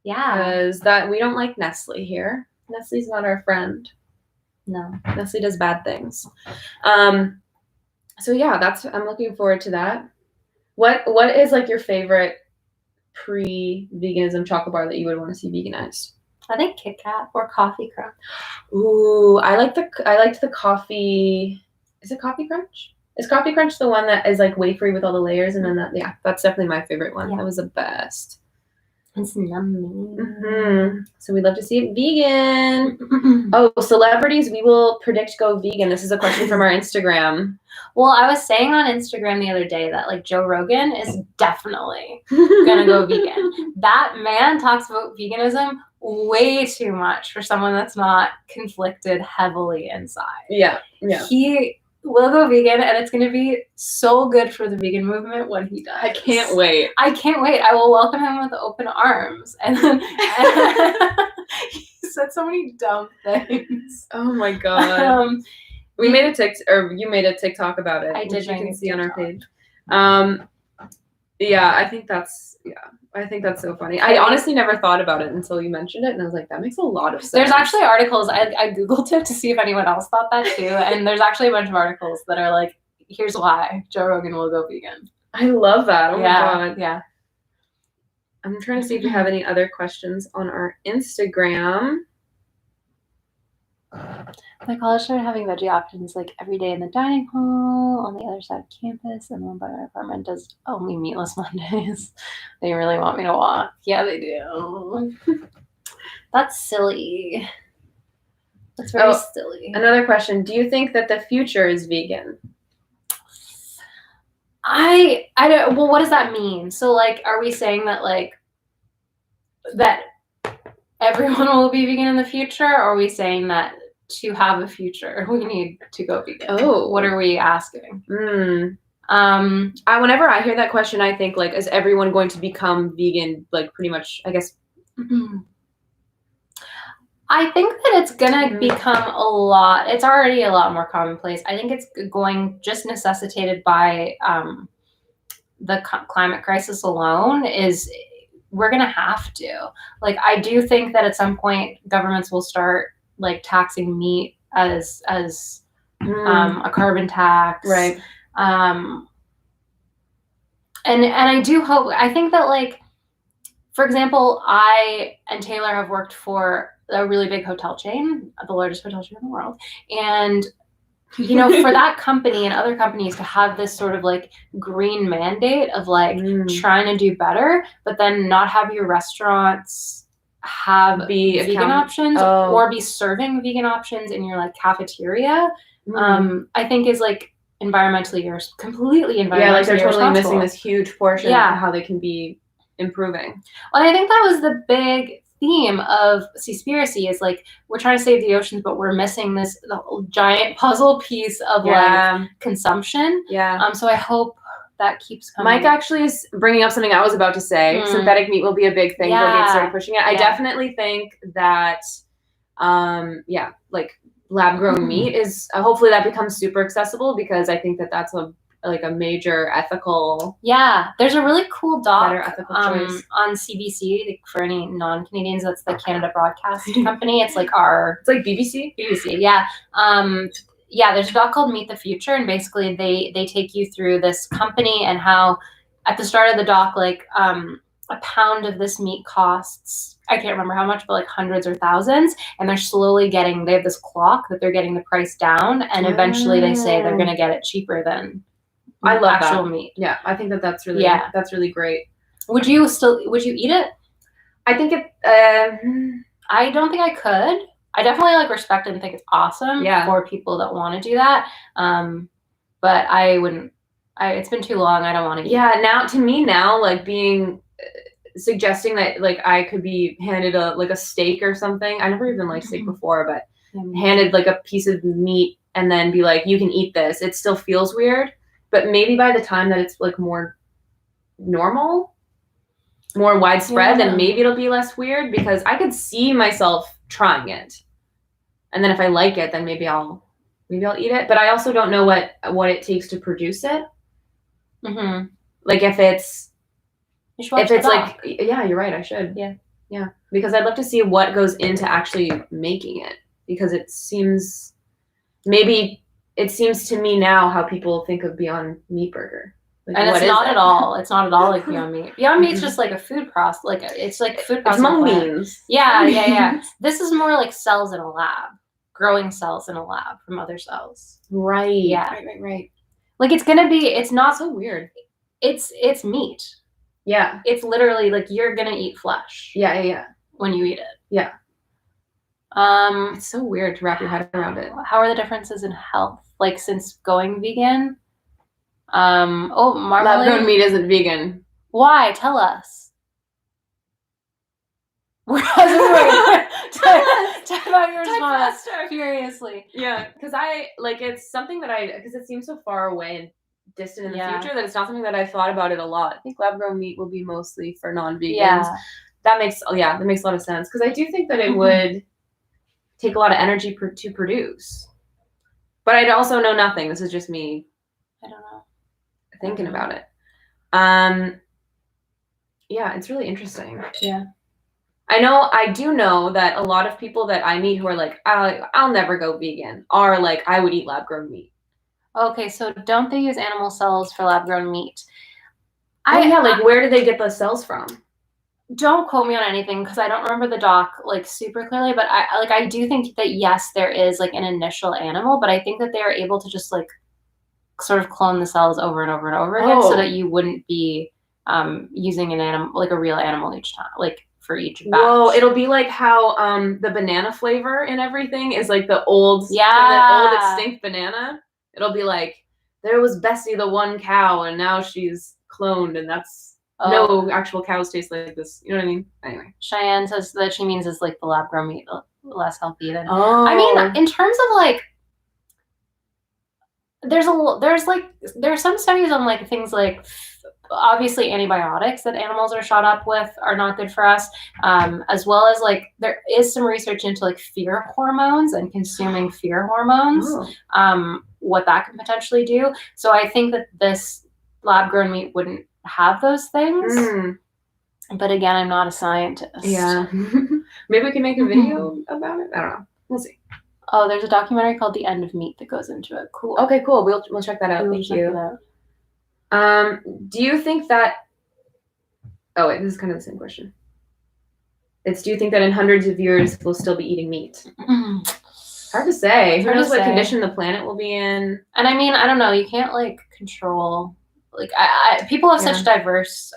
Yeah. Because we don't like Nestle here. Nestle's not our friend. No. Nestle does bad things. So yeah, I'm looking forward to that. What is your favorite pre-veganism chocolate bar that you would want to see veganized? I think Kit Kat or Coffee Crunch. Ooh, I liked the coffee. Is it Coffee Crunch? Is Coffee Crunch the one that is wafery with all the layers, and then that's definitely my favorite one. Yeah. That was the best. It's yummy. So we'd love to see it vegan. Oh, celebrities we will predict go vegan. This is a question from our Instagram. Well, I was saying on Instagram the other day that Joe Rogan is definitely gonna go vegan. That man talks about veganism way too much for someone that's not conflicted heavily inside. Yeah. He will go vegan, and it's going to be so good for the vegan movement when he does. I can't wait. I can't wait. I will welcome him with open arms. And then he said so many dumb things. Oh my god. We made a you made a TikTok about it. I did. Which you can see TikTok. on our page. Yeah, I think that's so funny. I honestly never thought about it until you mentioned it, and I was like, that makes a lot of sense. There's actually articles. I googled it to see if anyone else thought that too, and there's actually a bunch of articles that are like, here's why Joe Rogan will go vegan. I love that. Oh my god. Yeah. I'm trying to see if we have any other questions on our Instagram. My college started having veggie options like every day in the dining hall on the other side of campus, and one by my apartment does only meatless Mondays. They really want me to walk. Yeah, they do. That's silly. That's very silly. Another question. Do you think that the future is vegan? I don't. Well, what does that mean? So, like, are we saying that like that everyone will be vegan in the future, or are we saying that to have a future we need to go vegan? Oh, what are we asking? Whenever I hear that question, I think like, is everyone going to become vegan? Like, pretty much, I guess. I think that it's gonna become a lot. It's already a lot more commonplace. I think it's going just necessitated by the climate crisis alone. Is we're gonna have to. Like, I do think that at some point governments will start like taxing meat as a carbon tax, right? And I do hope. I think that, like, for example, I and Taylor have worked for a really big hotel chain, the largest hotel chain in the world, and you know, for that company and other companies to have this sort of like green mandate of like trying to do better, but then not have your restaurants have vegan options or be serving vegan options in your like cafeteria, I think is like completely environmentally like they're totally missing this huge portion of how they can be improving. Well, I think that was the big theme of Seaspiracy, is like, we're trying to save the oceans, but we're missing the giant puzzle piece of like consumption. So I hope that keeps coming. Mike actually is bringing up something I was about to say. Synthetic meat will be a big thing. They'll get started pushing it. I definitely think that like lab grown meat is hopefully that becomes super accessible, because I think that that's a major ethical. There's a really cool doc better ethical choice on CBC, like, for any non-Canadians. That's the Canada Broadcast Company. It's like BBC. There's a doc called Meet the Future, and basically they take you through this company and how at the start of the doc, like, a pound of this meat costs, I can't remember how much, but like hundreds or thousands, and they have this clock that they're getting the price down, and eventually they say they're going to get it cheaper than I love actual that. meat. Yeah, I think that's really that's really great. Would you eat it? I think it. I don't think I could. I definitely like respect it and think it's awesome for people that want to do that. But I wouldn't. It's been too long. I don't want to eat. Now to me like being suggesting that like I could be handed a steak or something. I never even liked steak before, but handed like a piece of meat and then be like, you can eat this. It still feels weird. But maybe by the time that it's like more normal, more widespread, then maybe it'll be less weird, because I could see myself trying it. And then if I like it, then maybe I'll eat it. But I also don't know what it takes to produce it. Like if it's like, you're right, I should. Yeah. Because I'd love to see what goes into actually making it, because it seems to me now how people think of Beyond Meat Burger. Like, and it's not at all. It's not at all like Beyond Meat. Beyond Meat's just like a food process. Like, it's like food process. It's mung beans. Yeah. This is more like cells in a lab, growing cells in a lab from other cells. Right. Yeah. Right. Like, it's not so weird. It's meat. Yeah. It's literally like you're gonna eat flesh. Yeah. When you eat it. Yeah. It's so weird to wrap your head around it. How are the differences in health? Like, since going vegan? Lab grown meat isn't vegan. Why? Tell us. Type out your response faster. furiously. Yeah, because it's something that because it seems so far away and distant in the Yeah. future that it's not something that I've thought about it a lot. I think lab-grown meat will be mostly for non-vegans. Yeah. That makes a lot of sense, because I do think that it would take a lot of energy to produce. But I also know nothing. This is just me. I don't know. Thinking about it. Yeah, it's really interesting. Yeah. I do know that a lot of people that I meet who are like, I'll never go vegan, are like, I would eat lab-grown meat. Okay, so don't they use animal cells for lab-grown meat? Where do they get the cells from? Don't quote me on anything, because I don't remember the doc like super clearly, but I do think that yes, there is like an initial animal, but I think that they are able to just like sort of clone the cells over and over and over again, so that you wouldn't be using an animal, like a real animal each time, like for each batch. Whoa, it'll be like how the banana flavor in everything is like the old extinct banana. It'll be like, there was Bessie the one cow and now she's cloned, and that's no actual cows taste like this. You know what I mean? Anyway, Cheyenne says that she means is like the lab-grown meat less healthy than. I mean, in terms of like, there's some studies on like things like obviously antibiotics that animals are shot up with are not good for us, as well as like there is some research into like fear hormones and consuming fear hormones, what that can potentially do. So I think that this lab-grown meat wouldn't have those things. But again, I'm not a scientist. Yeah. Maybe we can make a video about it. I don't know. We'll see. Oh, there's a documentary called The End of Meat that goes into it. Cool. Okay, cool. We'll check that out. Thank you. Do you think that... Oh, wait, this is kind of the same question. Do you think that in hundreds of years we'll still be eating meat? Hard to say. Who knows what condition the planet will be in? And I mean, I don't know. You can't like control... Like people have such diverse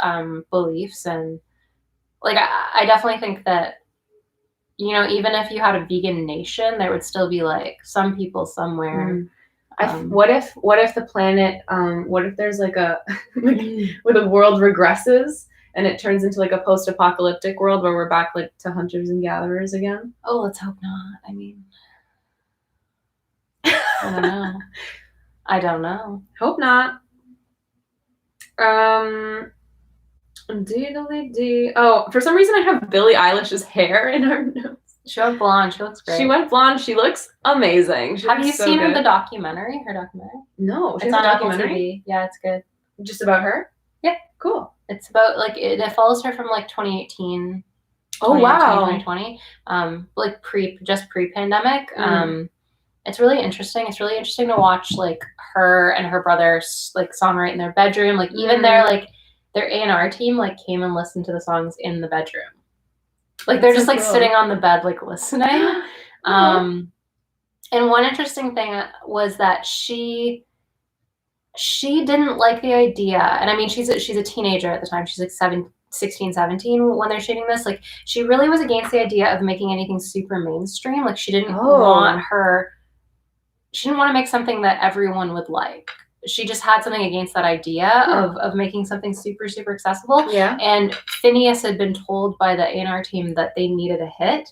beliefs, and like I definitely think that, you know, even if you had a vegan nation, there would still be like some people somewhere. What if the planet what if there's like a where the world regresses and it turns into like a post-apocalyptic world where we're back like to hunters and gatherers again? Oh, let's hope not. I mean, I don't know. I don't know. Hope not. Oh, for some reason I have Billie Eilish's hair in our notes. She went blonde. She looks great. She went blonde. She looks amazing. Have you seen the documentary? Her documentary? No. It's on Apple TV. Yeah, it's good. Just about her? Yeah. Cool. It's about like it follows her from like 2018. Oh wow. 2020. Like pre-pandemic. It's really interesting. It's really interesting to watch like her and her brother like songwrite in their bedroom. Like even their A&R team like came and listened to the songs in the bedroom. Like they're just like sitting on the bed like listening. And one interesting thing was that she didn't like the idea. And I mean she's a teenager at the time. She's like 16, 17 when they're shooting this. Like she really was against the idea of making anything super mainstream. Like she didn't want to make something that everyone would like. She just had something against that idea of making something super, super accessible. Yeah. And Phineas had been told by the A&R team that they needed a hit,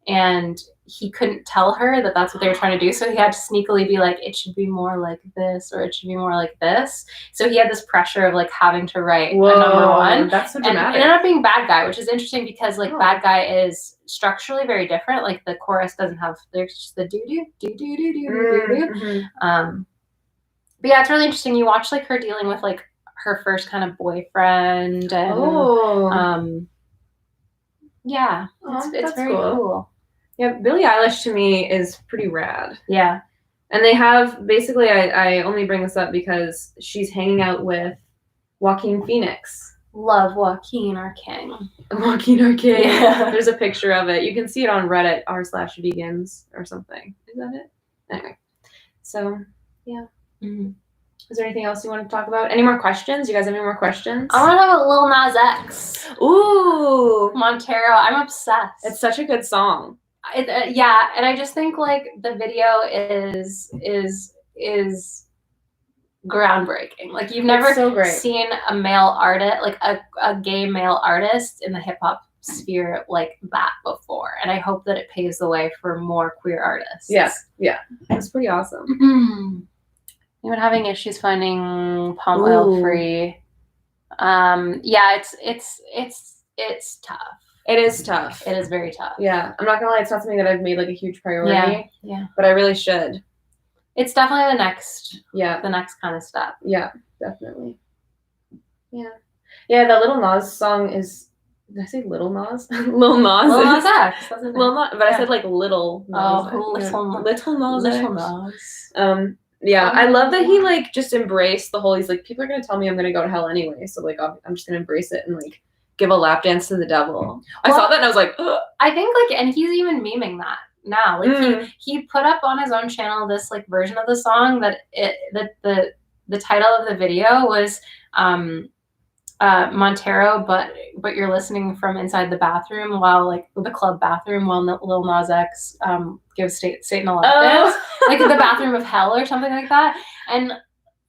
and he couldn't tell her that that's what they were trying to do. So he had to sneakily be like, it should be more like this, or it should be more like this. So he had this pressure of like having to write a number one. That's so dramatic. And it ended up being Bad Guy, which is interesting because like Bad Guy is structurally very different. Like the chorus doesn't have, there's just the do-do. But yeah, it's really interesting. You watch like her dealing with like her first kind of boyfriend, and yeah, it's very cool. Yeah, Billie Eilish to me is pretty rad. Yeah. And they have basically, I only bring this up because she's hanging out with Joaquin Phoenix. Love Joaquin, our king. Joaquin, our king. Yeah. There's a picture of it. You can see it on Reddit r/vegans or something. Is that it? Anyway. So, yeah. Mm-hmm. Is there anything else you want to talk about? Any more questions? You guys have any more questions? I want to have a Lil Nas X. Ooh. Montero. I'm obsessed. It's such a good song. Yeah, and I just think like the video is groundbreaking. Like you've never seen a male artist, like a gay male artist in the hip hop sphere like that before, and I hope that it paves the way for more queer artists. Yeah, that's pretty awesome. I've been having issues finding palm oil free. Yeah, it's tough. It is tough. It is very tough. Yeah, I'm not gonna lie, it's not something that I've made like a huge priority. Yeah. But I really should. It's definitely the next kind of step. Yeah, definitely. Yeah. Yeah, the Lil Nas song is. Did I say Little Nas? Lil Nas. Lil Nas X. Lil Nas, but I said like Little Nas. Little Nas. Yeah, I love that he like just embraced the whole. He's like, people are gonna tell me I'm gonna go to hell aney, so like I'm just gonna embrace it and like give a lap dance to the devil. I saw that and I was like, ugh. I think like, and he's even memeing that now. Like he put up on his own channel this like version of the song that the title of the video was Montero, but you're listening from inside the bathroom while like the club bathroom while Lil Nas X gives Satan a lap dance, like in the bathroom of hell or something like that, and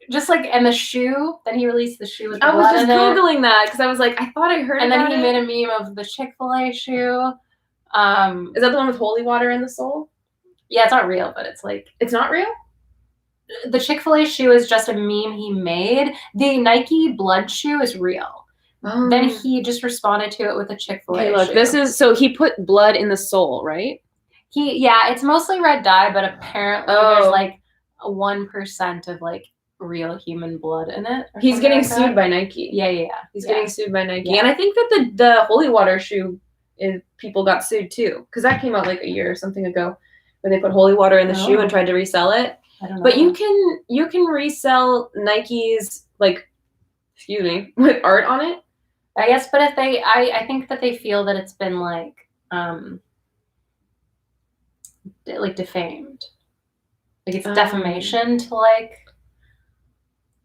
just like and the shoe. Then he released the shoe with the blood I was just in googling that because I was like, I thought I heard. And then he made a meme of the Chick-fil-A shoe. Is that the one with holy water in the sole? Yeah, it's not real, but it's like it's not real. The Chick-fil-A shoe is just a meme he made. The Nike blood shoe is real. Then he just responded to it with a Chick-fil-A shoe. This is so he put blood in the sole, right? It's mostly red dye, but apparently there's like 1% of like real human blood in it. He's getting sued by Nike. Yeah. He's getting sued by Nike, and I think that the holy water shoe people got sued too because that came out like a year or something ago, where they put holy water in the shoe and tried to resell it. I don't know. But you can resell Nike's like, excuse me, with art on it. I guess, but if I think that they feel that it's been like defamed, like it's defamation to like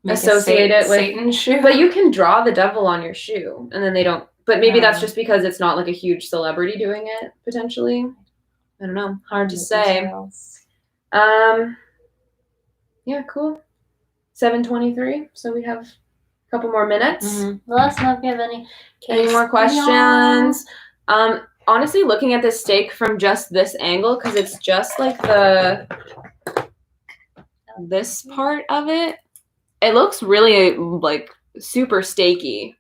associate it with Satan's shoe. But you can draw the devil on your shoe, and then they don't. But maybe that's just because it's not like a huge celebrity doing it. Potentially, I don't know. Hard to say. Yeah, cool. 7:23. So we have a couple more minutes. Let us know if you have any more questions. Honestly, looking at this steak from just this angle, because it's just like this part of it, it looks really like super steaky.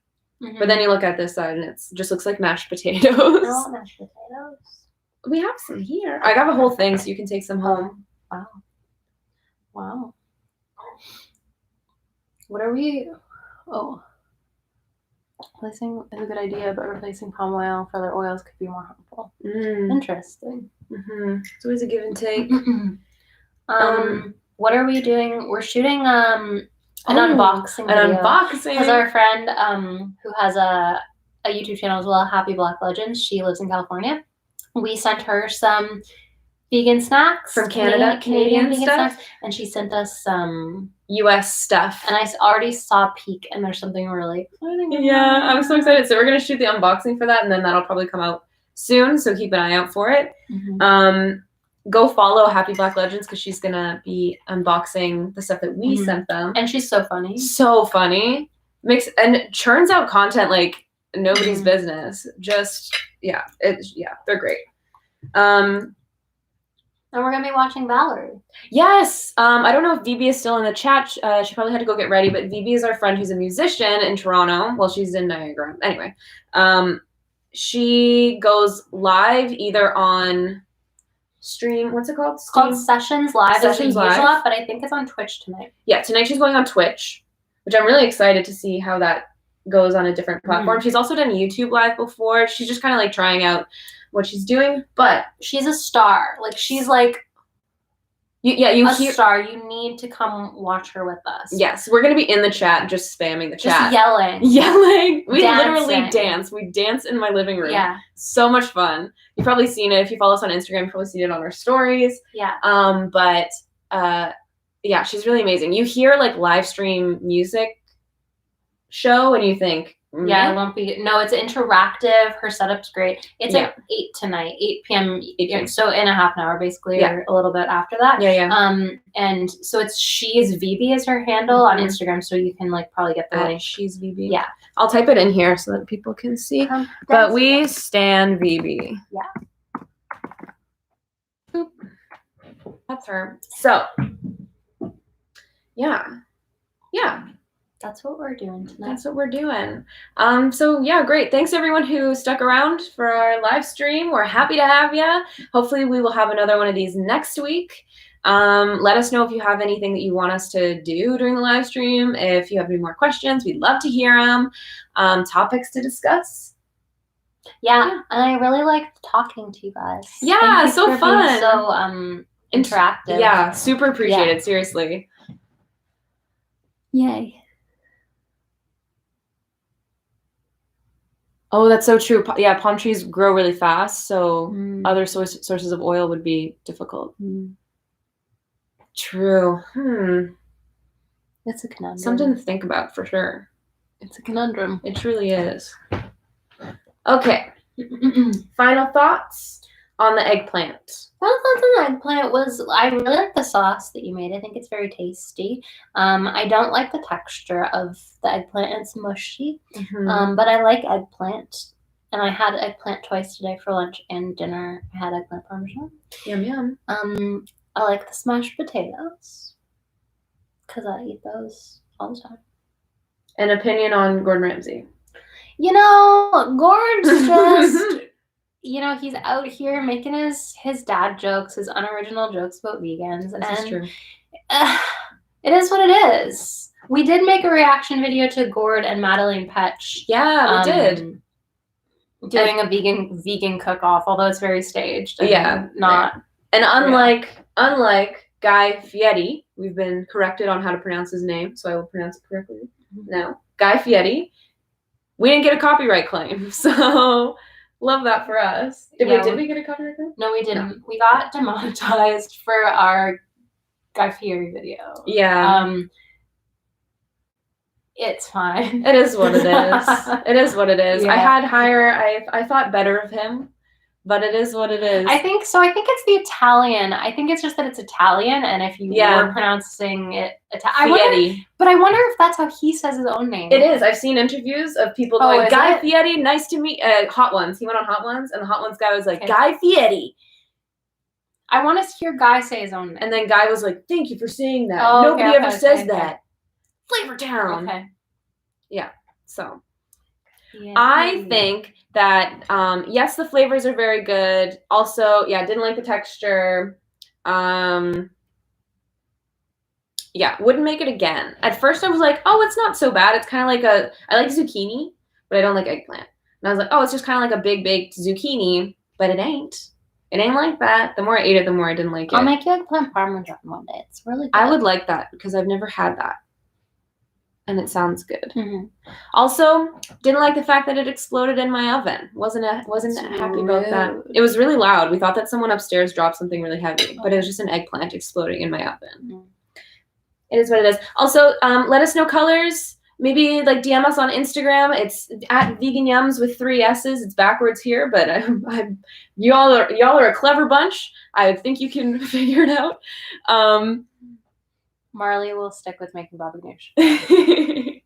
But then you look at this side and it just looks like mashed potatoes. Oh, mashed potatoes. We have some here. I got a whole thing, so you can take some home. Wow. What are we? Oh. Replacing is a good idea, but replacing palm oil for other oils could be more harmful. Interesting. It's always a give and take. What are we doing? We're shooting an unboxing video. Because our friend who has a YouTube channel as well, Happy Black Legends, she lives in California. We sent her some vegan snacks from Canada, Canadian vegan stuff, and she sent us some US stuff. And I already saw a peek, and there's something really exciting. Yeah, I'm so excited. So we're gonna shoot the unboxing for that, and then that'll probably come out soon. So keep an eye out for it. Go follow Happy Black Legends because she's gonna be unboxing the stuff that we sent them. And she's so funny. So funny. And churns out content like nobody's business. Just they're great. And we're going to be watching Valerie. Yes. I don't know if VB is still in the chat. She probably had to go get ready, but VB is our friend who's a musician in Toronto. Well, she's in Niagara. Anyway, she goes live either on stream. What's it called? It's called Sessions Live. Sessions Live. Up, but I think it's on Twitch tonight. Yeah, tonight she's going on Twitch, which I'm really excited to see how that goes on a different platform. She's also done YouTube Live before. She's just kind of like trying out what she's doing, but she's a star. Like she's like star. You need to come watch her with us. Yes, we're gonna be in the chat, just spamming the chat, just yelling. We literally dance. We dance in my living room. Yeah, so much fun. You've probably seen it if you follow us on Instagram. You've probably seen it on our stories. Yeah. She's really amazing. You hear like live stream music show, and you think Yeah, it won't be. No, it's interactive. Her setup's great. It's Yeah. at 8 tonight, 8 p.m. 8 p.m. So in a half an hour, basically, Yeah. or a little bit after that. Yeah. And so it's She's VB is her handle on Instagram, so you can like probably get the link. She's VB. Yeah. I'll type it in here so that people can see. But we stand VB. Yeah. Boop. That's her. So, yeah. That's what we're doing tonight. That's what we're doing. So yeah, great. Thanks everyone who stuck around for our live stream. We're happy to have you. Hopefully we will have another one of these next week. Let us know if you have anything that you want us to do during the live stream. If you have any more questions, we'd love to hear them. Topics to discuss. Yeah, and I really liked talking to you guys. Yeah, so fun. So interactive. Yeah, super appreciated. Seriously. Yay. Oh, that's so true. Yeah, palm trees grow really fast, so other sources of oil would be difficult. True. It's a conundrum. Something to think about for sure. It's a conundrum. It truly is. Okay. Final thoughts on the eggplant. Final thoughts on the eggplant was I really like the sauce that you made. I think it's very tasty. I don't like the texture of the eggplant. It's mushy. But I like eggplant. And I had eggplant twice today for lunch and dinner. I had eggplant parmesan. Yum, yum. I like the smashed potatoes because I eat those all the time. An opinion on Gordon Ramsay? You know, Gord's just... You know, he's out here making his dad jokes, his unoriginal jokes about vegans. This is true. It is what it is. We did make a reaction video to Gord and Madeline Petch. Yeah, we did. Doing a vegan cook-off, although it's very staged. And not. And unlike Guy Fieri, we've been corrected on how to pronounce his name, so I will pronounce it correctly now. Guy Fieri, we didn't get a copyright claim, so... Love that for us. Did we get a copyright claim? No, we didn't. No. We got demonetized for our Guy Fieri video. Yeah. It's fine. It is what it is. It is what it is. Yeah. I had higher. I thought better of him, but it is what it is. I think so. I think it's the Italian. I think it's just that it's Italian, and if you were pronouncing it Fieri. But I wonder if that's how he says his own name. It is. I've seen interviews of people going, Guy Fieri, nice to meet. Hot Ones. He went on Hot Ones, and the Hot Ones guy was like, Guy Fieri. I want to hear Guy say his own name. And then Guy was like, thank you for saying that. Nobody ever says that. Flavor Town. Okay. Yeah. So. Yeah. I think that, yes, the flavors are very good. Also, didn't like the texture. Wouldn't make it again. At first I was like, oh, it's not so bad. It's kind of like I like zucchini, but I don't like eggplant. And I was like, oh, it's just kind of like a big baked zucchini, but it ain't. It ain't like that. The more I ate it, the more I didn't like it. I'll make you eggplant parmesan one day. It's really good. I would like that because I've never had that. And it sounds good. Also, didn't like the fact that it exploded in my oven. Wasn't happy about that. It was really loud. We thought that someone upstairs dropped something really heavy, but it was just an eggplant exploding in my oven. It is what it is. Also, let us know colors. Maybe like DM us on Instagram. It's at Vegan Yums with 3 S's. It's backwards here, but y'all are a clever bunch. I think you can figure it out. Marley will stick with making baba ganoush.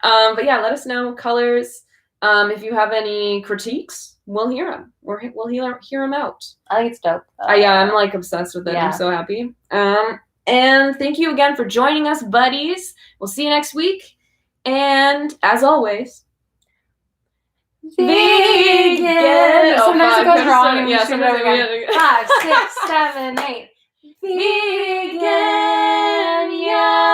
But let us know colors. If you have any critiques, we'll hear them. We'll hear them out. I think it's dope. I'm like obsessed with it. I'm so happy. And thank you again for joining us, buddies. We'll see you next week. And as always, vegan. Sometimes it goes wrong. And Yeah, sometimes again. 5, 6, 7, 8. Vegan Yums.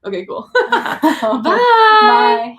Okay, cool. Bye. Bye.